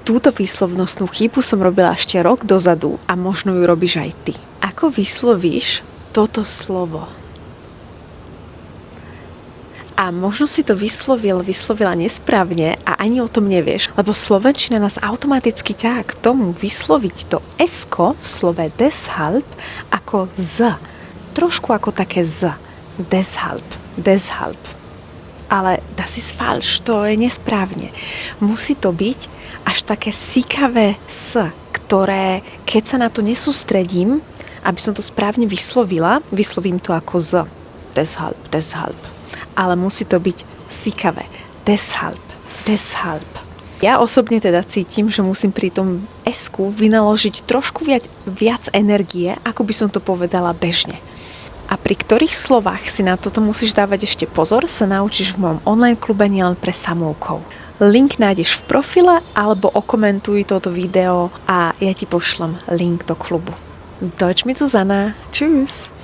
Túto výslovnostnú chybu som robila ešte rok dozadu a možno ju robíš aj ty. Ako vyslovíš toto slovo? A možno si to vyslovila nesprávne a ani o tom nevieš, lebo slovenčina nás automaticky ťahá k tomu vysloviť to S-ko v slove deshalb ako z. Trošku ako také z. Deshalb. Ale das ist falsch, to je nesprávne. Musí to byť až také sikavé s, ktoré, keď sa na to nesústredím, aby som to správne vyslovila, vyslovím to ako z. Deshalb. Ale musí to byť sikavé. Deshalb. Ja osobne teda cítim, že musím pri tom S-ku vynaložiť trošku viac energie, ako by som to povedala bežne. A pri ktorých slovách si na toto musíš dávať ešte pozor, sa naučíš v mojom online klube nielen pre samoukov. Link nájdeš v profile alebo okomentuj toto video a ja ti pošlem link do klubu. Deutsch mit Susanna. Tschüss.